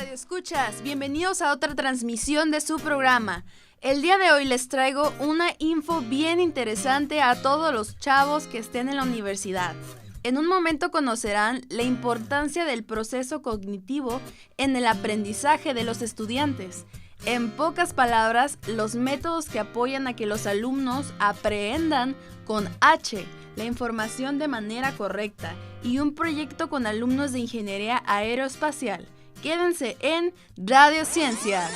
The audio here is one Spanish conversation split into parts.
radioescuchas, bienvenidos a otra transmisión de su programa. El día de hoy les traigo una info bien interesante a todos los chavos que estén en la universidad. En un momento conocerán la importancia del proceso cognitivo en el aprendizaje de los estudiantes. En pocas palabras, los métodos que apoyan a que los alumnos aprehendan con H la información de manera correcta y un proyecto con alumnos de Ingeniería Aeroespacial. Quédense en Radiociencia.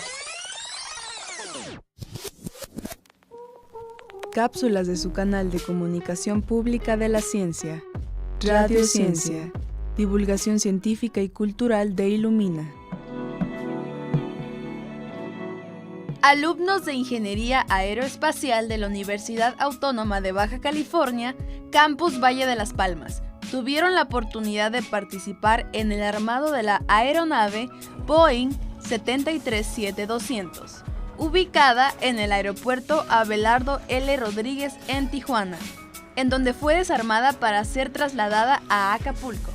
Cápsulas de su canal de comunicación pública de la ciencia. Radiociencia, divulgación científica y cultural de Ilumina. Alumnos de Ingeniería Aeroespacial de la Universidad Autónoma de Baja California, Campus Valle de las Palmas, tuvieron la oportunidad de participar en el armado de la aeronave Boeing 737-200, ubicada en el aeropuerto Abelardo L. Rodríguez en Tijuana, en donde fue desarmada para ser trasladada a Acapulco.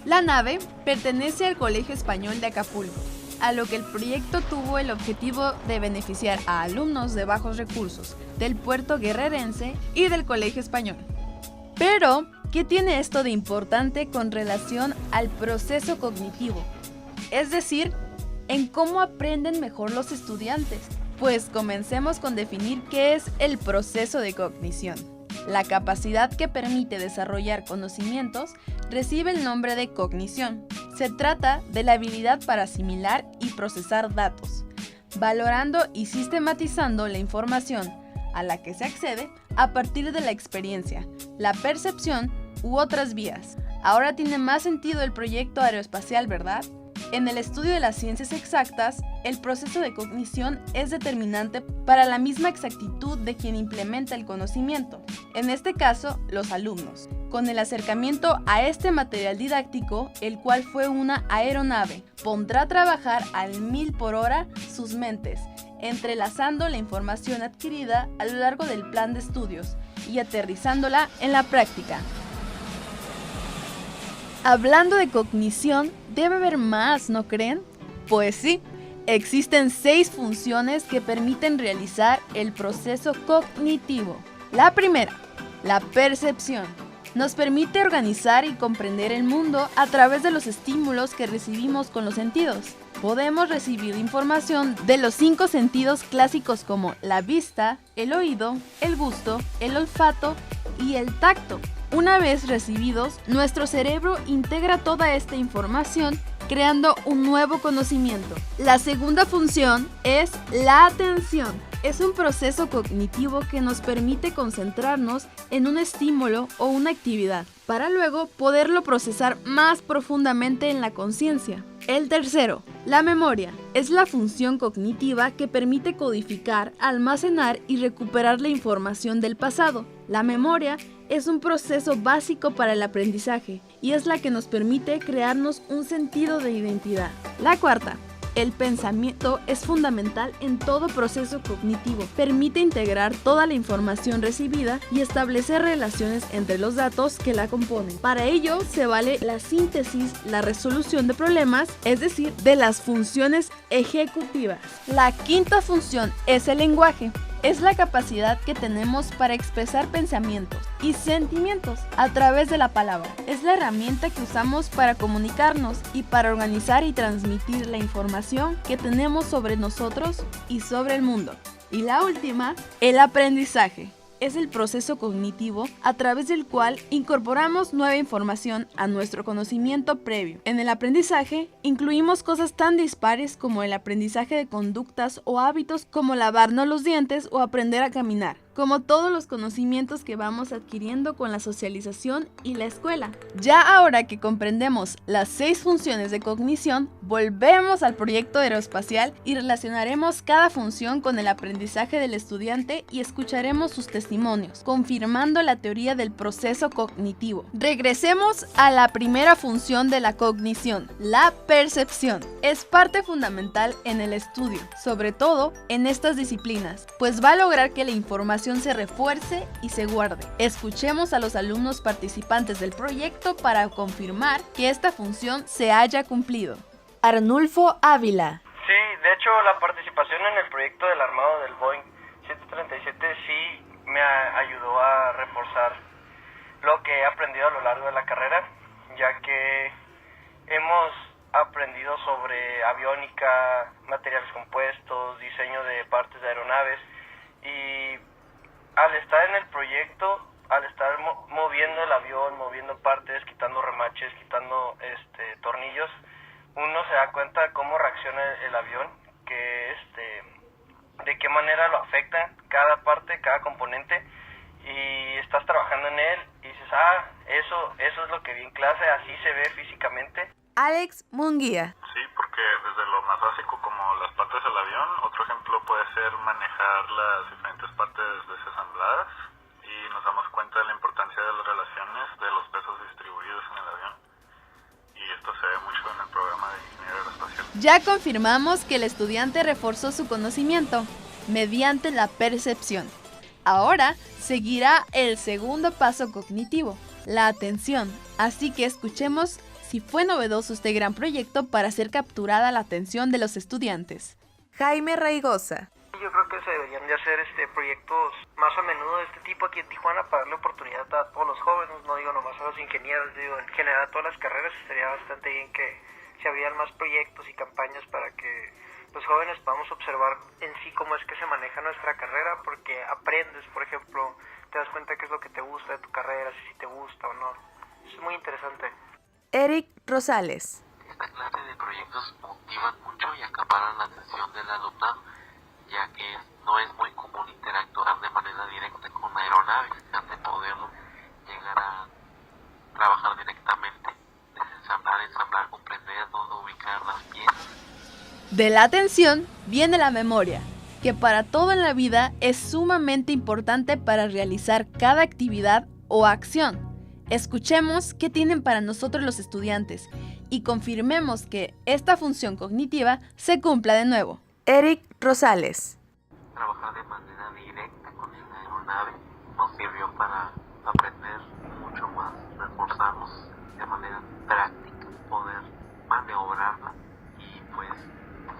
La nave pertenece al Colegio Español de Acapulco, a lo que el proyecto tuvo el objetivo de beneficiar a alumnos de bajos recursos del puerto guerrerense y del Colegio Español. Pero, ¿qué tiene esto de importante con relación al proceso cognitivo? Es decir, en cómo aprenden mejor los estudiantes. Pues comencemos con definir qué es el proceso de cognición. La capacidad que permite desarrollar conocimientos recibe el nombre de cognición. Se trata de la habilidad para asimilar y procesar datos, valorando y sistematizando la información a la que se accede a partir de la experiencia, la percepción u otras vías. Ahora tiene más sentido el proyecto aeroespacial, ¿verdad? En el estudio de las ciencias exactas, el proceso de cognición es determinante para la misma exactitud de quien implementa el conocimiento, en este caso, los alumnos. Con el acercamiento a este material didáctico, el cual fue una aeronave, pondrá a trabajar al 1000 por hora sus mentes, entrelazando la información adquirida a lo largo del plan de estudios y aterrizándola en la práctica. Hablando de cognición, debe haber más, ¿no creen? Pues sí, existen 6 funciones que permiten realizar el proceso cognitivo. La primera, la percepción. Nos permite organizar y comprender el mundo a través de los estímulos que recibimos con los sentidos. Podemos recibir información de los 5 sentidos clásicos como la vista, el oído, el gusto, el olfato y el tacto. Una vez recibidos, nuestro cerebro integra toda esta información creando un nuevo conocimiento. La segunda función es la atención. Es un proceso cognitivo que nos permite concentrarnos en un estímulo o una actividad, para luego poderlo procesar más profundamente en la conciencia. El tercero, la memoria, es la función cognitiva que permite codificar, almacenar y recuperar la información del pasado. La memoria es un proceso básico para el aprendizaje y es la que nos permite crearnos un sentido de identidad. La cuarta, el pensamiento es fundamental en todo proceso cognitivo. Permite integrar toda la información recibida y establecer relaciones entre los datos que la componen. Para ello se vale la síntesis, la resolución de problemas, es decir, de las funciones ejecutivas. La quinta función es el lenguaje. Es la capacidad que tenemos para expresar pensamientos y sentimientos a través de la palabra. Es la herramienta que usamos para comunicarnos y para organizar y transmitir la información que tenemos sobre nosotros y sobre el mundo. Y la última, el aprendizaje. Es el proceso cognitivo a través del cual incorporamos nueva información a nuestro conocimiento previo. En el aprendizaje incluimos cosas tan dispares como el aprendizaje de conductas o hábitos como lavarnos los dientes o aprender a caminar, como todos los conocimientos que vamos adquiriendo con la socialización y la escuela. Ya ahora que comprendemos las 6 funciones de cognición, volvemos al proyecto aeroespacial y relacionaremos cada función con el aprendizaje del estudiante y escucharemos sus testimonios, confirmando la teoría del proceso cognitivo. Regresemos a la primera función de la cognición, la percepción. Es parte fundamental en el estudio, sobre todo en estas disciplinas, pues va a lograr que la información se refuerce y se guarde. Escuchemos a los alumnos participantes del proyecto para confirmar que esta función se haya cumplido. Arnulfo Ávila. Sí, de hecho la participación en el proyecto del armado del Boeing 737 sí me ayudó a reforzar lo que he aprendido a lo largo de la carrera, ya que hemos aprendido sobre aviónica, materiales compuestos, diseño de partes de aeronaves, y al estar en el proyecto, al estar moviendo el avión, moviendo partes, quitando remaches, quitando tornillos, uno se da cuenta de cómo reacciona el avión, de qué manera lo afecta cada parte, cada componente, y estás trabajando en él y dices, eso es lo que vi en clase, así se ve físicamente. Alex Munguía. Sí, porque desde lo más básico como las partes del avión, otro ejemplo puede ser manejar las diferentes partes desensambladas, y nos damos cuenta de la importancia de las relaciones de los pesos distribuidos en el avión. Y esto se ve mucho en el programa de ingeniería aeroespacial. Ya confirmamos que el estudiante reforzó su conocimiento mediante la percepción. Ahora seguirá el segundo paso cognitivo, la atención. Así que escuchemos si fue novedoso este gran proyecto para hacer capturada la atención de los estudiantes. Jaime Raigosa. Yo creo que se deberían de hacer proyectos más a menudo de este tipo aquí en Tijuana para darle oportunidad a todos los jóvenes, no digo nomás a los ingenieros, digo en general a todas las carreras. Estaría bastante bien que se abrieran más proyectos y campañas para que los jóvenes podamos observar en sí cómo es que se maneja nuestra carrera, porque aprendes, por ejemplo, te das cuenta qué es lo que te gusta de tu carrera, si te gusta o no. Es muy interesante. Eric Rosales. Esta clase de proyectos motivan mucho y acaparan la atención del alumnado, ya que no es muy común interactuar de manera directa con aeronaves, antes podemos llegar a trabajar directamente, desensamblar, ensamblar, comprender dónde ubicar las piezas. De la atención viene la memoria, que para todo en la vida es sumamente importante para realizar cada actividad o acción. Escuchemos qué tienen para nosotros los estudiantes y confirmemos que esta función cognitiva se cumpla de nuevo. Eric Rosales. Trabajar de manera directa con la aeronave nos sirvió para aprender mucho más, reforzarnos de manera práctica, poder maniobrarla y pues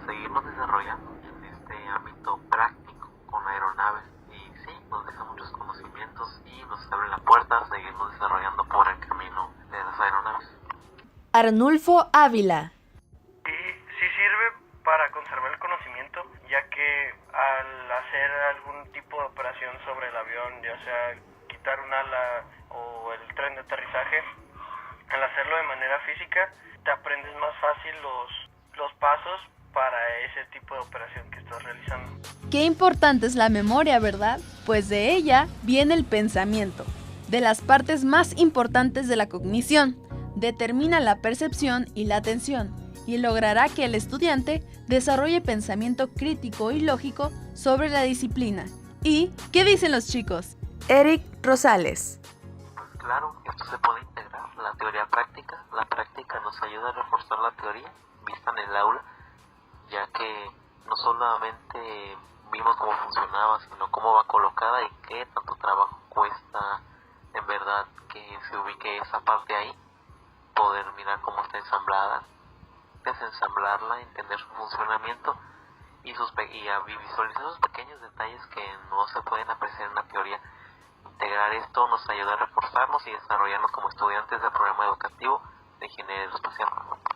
seguirnos desarrollando en este ámbito práctico con aeronaves. Y sí, nos deja muchos conocimientos y nos abre la puerta a seguirnos desarrollando por el camino de las aeronaves. Arnulfo Ávila. Y sí sirve para conservar el conocimiento, ya que al hacer algún tipo de operación sobre el avión, ya sea quitar un ala o el tren de aterrizaje, al hacerlo de manera física, te aprendes más fácil los pasos para ese tipo de operación que estás realizando. Qué importante es la memoria, ¿verdad? Pues de ella viene el pensamiento, de las partes más importantes de la cognición. Determina la percepción y la atención, y logrará que el estudiante desarrolle pensamiento crítico y lógico sobre la disciplina. ¿Y qué dicen los chicos? Eric Rosales. Pues claro, esto se puede integrar, la teoría práctica. La práctica nos ayuda a reforzar la teoría vista en el aula, ya que no solamente vimos cómo funcionaba, sino cómo va colocada y qué tanto trabajo cuesta en verdad que se ubique esa parte ahí, poder mirar cómo está ensamblada, desensamblarla, entender su funcionamiento y visualizar esos pequeños detalles que no se pueden apreciar en la teoría. Integrar esto nos ayuda a reforzarnos y desarrollarnos como estudiantes del programa educativo de ingeniería aeroespacial.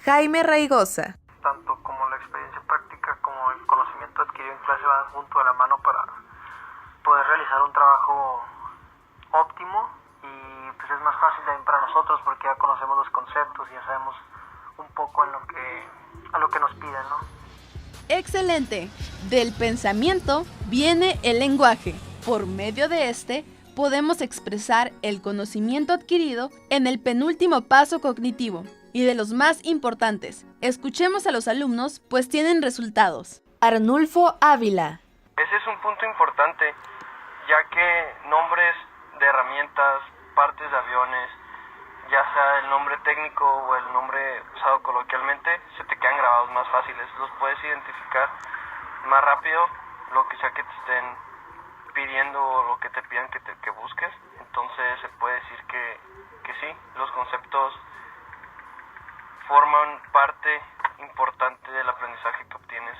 Jaime Raigosa. Tanto como la experiencia práctica como el conocimiento adquirido en clase van junto de la mano para poder realizar un trabajo óptimo, y pues es más fácil también para nosotros porque ya conocemos los conceptos y ya sabemos un poco a lo que nos piden, ¿no? Excelente. Del pensamiento viene el lenguaje. Por medio de este, podemos expresar el conocimiento adquirido en el penúltimo paso cognitivo. Y de los más importantes, escuchemos a los alumnos, pues tienen resultados. Arnulfo Ávila. Ese es un punto importante, ya que nombres de herramientas, partes de aviones, ya sea el nombre técnico o el nombre usado coloquialmente, se te quedan grabados más fáciles. Los puedes identificar más rápido, lo que sea que te estén pidiendo o lo que te pidan que busques. Entonces se puede decir que sí, los conceptos forman parte importante del aprendizaje que obtienes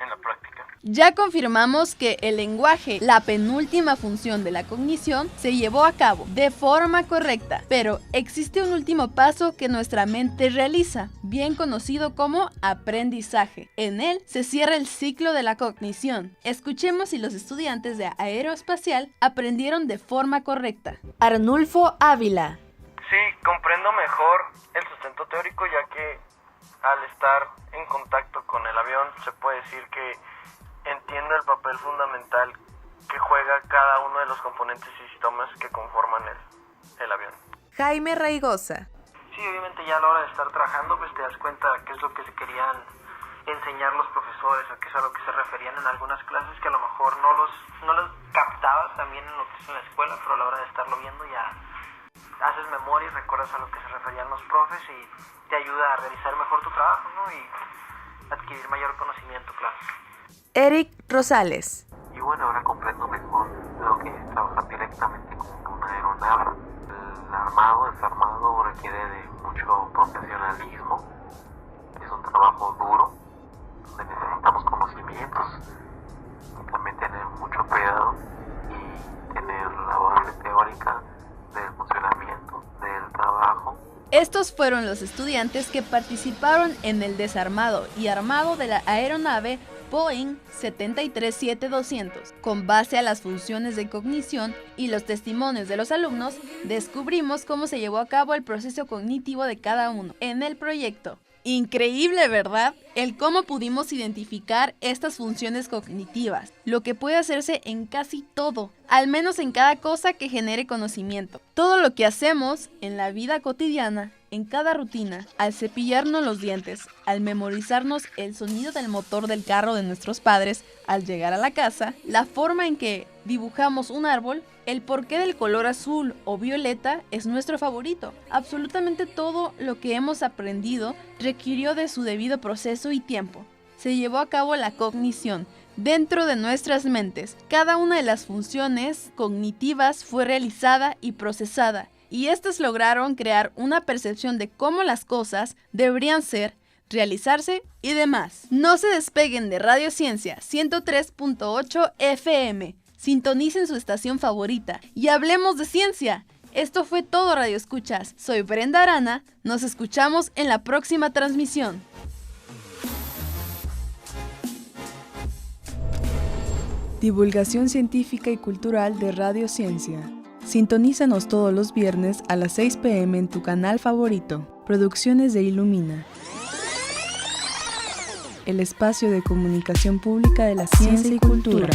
en la práctica. Ya confirmamos que el lenguaje, la penúltima función de la cognición, se llevó a cabo de forma correcta, pero existe un último paso que nuestra mente realiza, bien conocido como aprendizaje. En él se cierra el ciclo de la cognición. Escuchemos si los estudiantes de aeroespacial aprendieron de forma correcta. Arnulfo Ávila. Sí, comprendo mejor el sustento teórico, ya que al estar en contacto con el avión se puede decir que entiendo el papel fundamental que juega cada uno de los componentes y sistemas que conforman el avión. Jaime Raigosa. Sí, obviamente ya a la hora de estar trabajando pues te das cuenta qué es lo que se querían enseñar los profesores o qué es a lo que se referían en algunas clases que a lo mejor no los captabas también en lo que es en la escuela, pero a la hora de estarlo viendo ya haces memoria y recuerdas a lo que se referían los profes y te ayuda a realizar mejor tu trabajo, ¿no? Y adquirir mayor conocimiento, claro. Eric Rosales. Y bueno, ahora comprendo mejor lo que es trabajar directamente con una aeronave. El armado, desarmado requiere de mucho profesionalismo. Es un trabajo duro, donde necesitamos conocimientos, y también tener mucho cuidado y tener la base teórica del funcionamiento del trabajo. Estos fueron los estudiantes que participaron en el desarmado y armado de la aeronave Boeing 737-200. Con base a las funciones de cognición y los testimonios de los alumnos, descubrimos cómo se llevó a cabo el proceso cognitivo de cada uno en el proyecto. Increíble, ¿verdad? El cómo pudimos identificar estas funciones cognitivas, lo que puede hacerse en casi todo, al menos en cada cosa que genere conocimiento. Todo lo que hacemos en la vida cotidiana, en cada rutina, al cepillarnos los dientes, al memorizarnos el sonido del motor del carro de nuestros padres, al llegar a la casa, la forma en que dibujamos un árbol, el porqué del color azul o violeta es nuestro favorito. Absolutamente todo lo que hemos aprendido requirió de su debido proceso y tiempo. Se llevó a cabo la cognición dentro de nuestras mentes. Cada una de las funciones cognitivas fue realizada y procesada, y estas lograron crear una percepción de cómo las cosas deberían ser, realizarse y demás. No se despeguen de Radio Ciencia 103.8 FM. Sintonicen su estación favorita y hablemos de ciencia. Esto fue todo, Radio Escuchas. Soy Brenda Arana. Nos escuchamos en la próxima transmisión. Divulgación científica y cultural de Radio Ciencia. Sintonízanos todos los viernes a las 6 p.m. en tu canal favorito. Producciones de Ilumina. El espacio de comunicación pública de la ciencia y cultura.